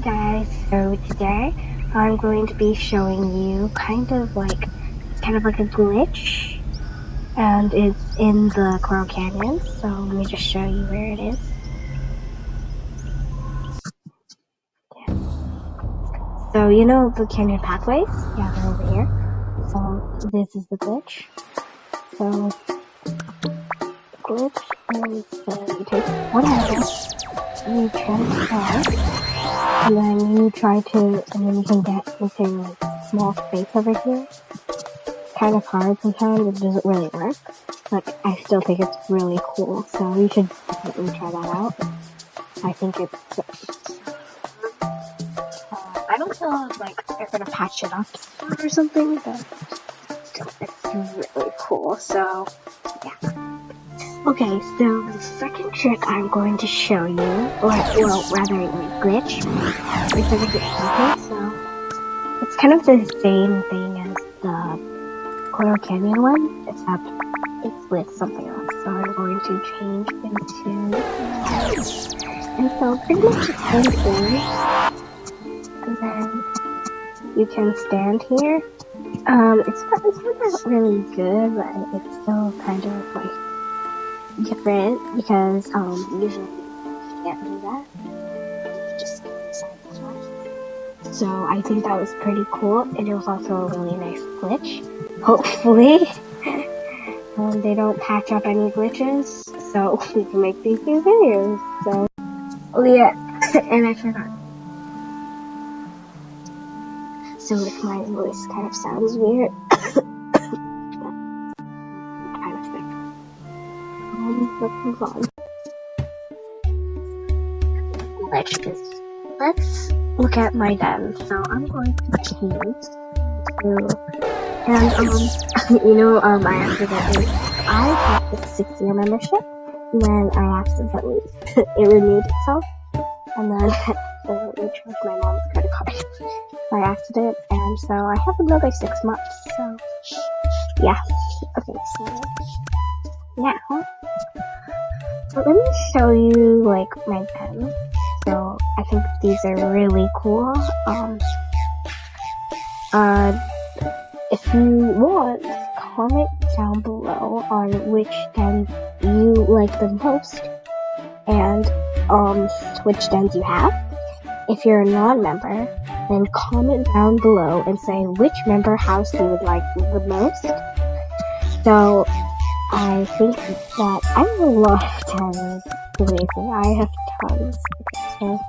Guys, so today I'm going to be showing you kind of like a glitch, and it's in the Coral Canyon. So let me just show you where it is. So you know the canyon pathways? Yeah, they're over here. So this is the glitch. So the glitch is you take one level, you transfer, and then you can get into like small space over here. Kind of hard sometimes, it doesn't really work, but I still think it's really cool, so you should definitely try that out. I think it's I don't know if like they're gonna patch it up or something, but it's really cool, so yeah. Okay, so the second trick I'm going to show you, or well, rather like glitch, is over here. So it's kind of the same thing as the Coral Canyon one, except it's with something else. So I'm going to change into and so pretty much the same thing. And then you can stand here. It's not really good, but it's still kind of like different because usually you can't do that. You just get inside the flash. So I think that was pretty cool, and it was also a really nice glitch. Hopefully, they don't patch up any glitches, so we can make these new videos. So, oh yeah, and I forgot. So if my voice kind of sounds weird, I'm kind of sick. Let's move on. Let's look at my den. So I'm going to change to, and I accidentally, I got the 6-year membership, and then I accidentally, it renewed itself, and then we charged my mom's credit card by accident, and so I have another 6 months, so, yeah. Okay, so, now, so let me show you, like, my pen. So, I think these are really cool. If you want, comment down below on which den you like the most, and, which dens you have. If you're a non-member, then comment down below and say which member house you would like the most. So, I think that I have a lot of dens. I have tons. So,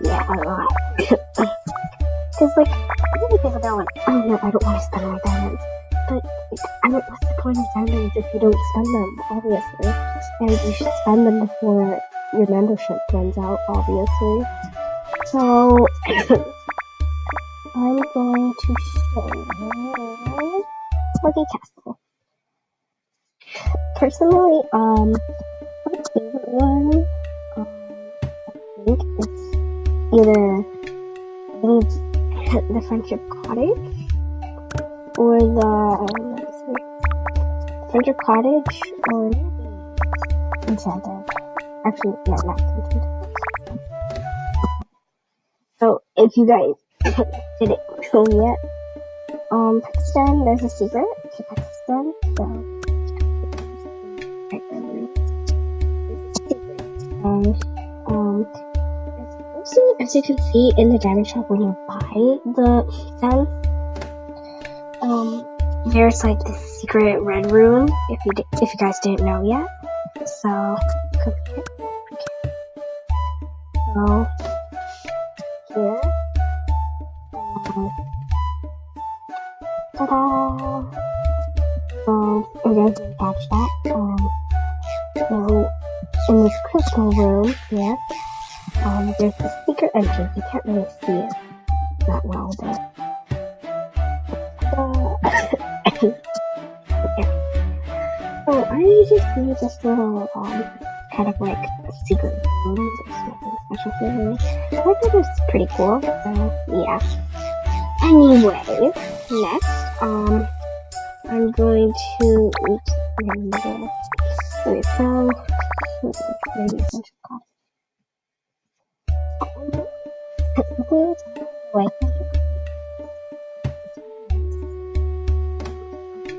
yeah, a lot. Because, like, many people are like, oh no, I don't want to spend my diamonds. But, I mean, what's the point of diamonds if you don't spend them, obviously? And you should spend them before your membership runs out, obviously. So, I'm going to show you Lucky Castle. Personally, my favorite one, I think it's either the Friendship Cottage or the Friendship Cottage or Enchanted. Actually, no, not Enchanted. So, if you guys didn't know yet, Pakistan, there's a secret to Pakistan, so as you can see in the diamond shop when you buy the den, there's like this secret red room if you guys didn't know yet. So come here. So here, ta-da! So I'm going to attach that. So in this crystal room here, there's a secret entrance. You can't really see it that well, but yeah. So I just made this little kind of like a secret room. There's nothing special here. I thought it was pretty cool. So yeah. Anyway, next I'm going to okay, so maybe essential cost. Technically, like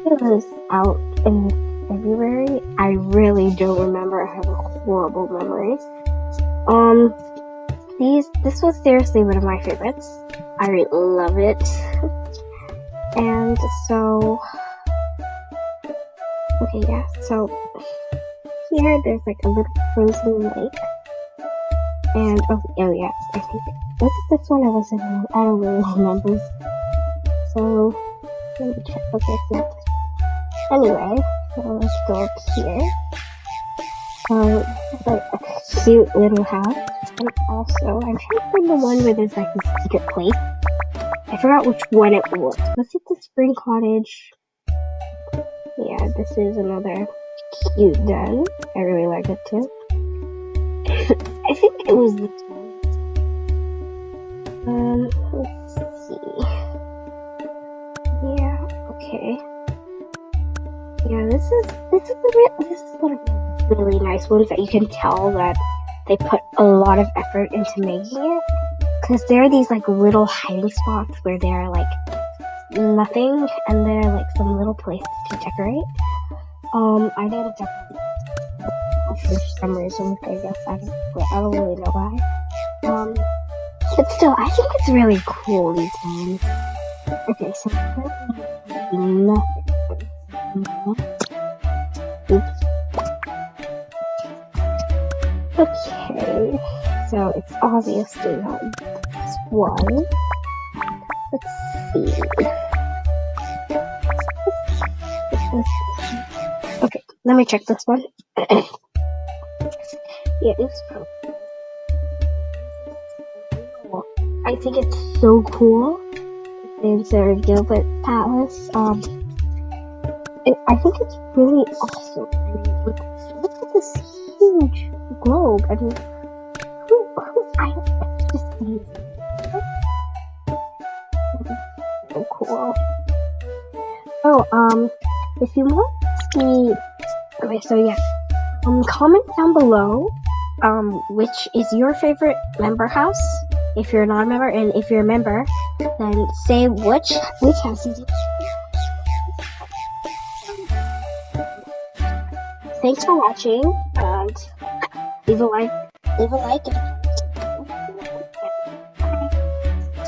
it was out in February. I really don't remember. I have a horrible memory. This was seriously one of my favorites. I really love it. And so, okay, yeah, so here there's like a little frozen lake. And, oh yeah, I think, was it this one or was it one? I don't really remember. So, let me check. Okay, so, anyway, so let's go up here. It's like a cute little house. And also, I'm trying to find the one where there's like a secret place. I forgot which one it was. Was it the Spring Cottage? Yeah, this is another cute den. I really like it too. I think it was this one. Let's see. Yeah, okay. Yeah, this is one of the really nice ones that you can tell that they put a lot of effort into making it. Because there are these like little hiding spots where there are like nothing, and there are like some little places to decorate. I didn't decorate for some reason. I guess I don't really know why. But still, I think it's really cool these ones. Okay, so nothing. Oops. Okay, so it's obviously not this one. Let's see. Okay, let me check this one. Yeah, it's probably. I think it's so cool. It's Sarah Gilbert Palace. I think it's really awesome. I mean, look at this huge globe. I mean, just so cool. Oh, if you want to see, okay, so yeah, comment down below, which is your favorite member house, if you're not a member, and if you're a member, then say which house is it. Thanks for watching, and leave a like, and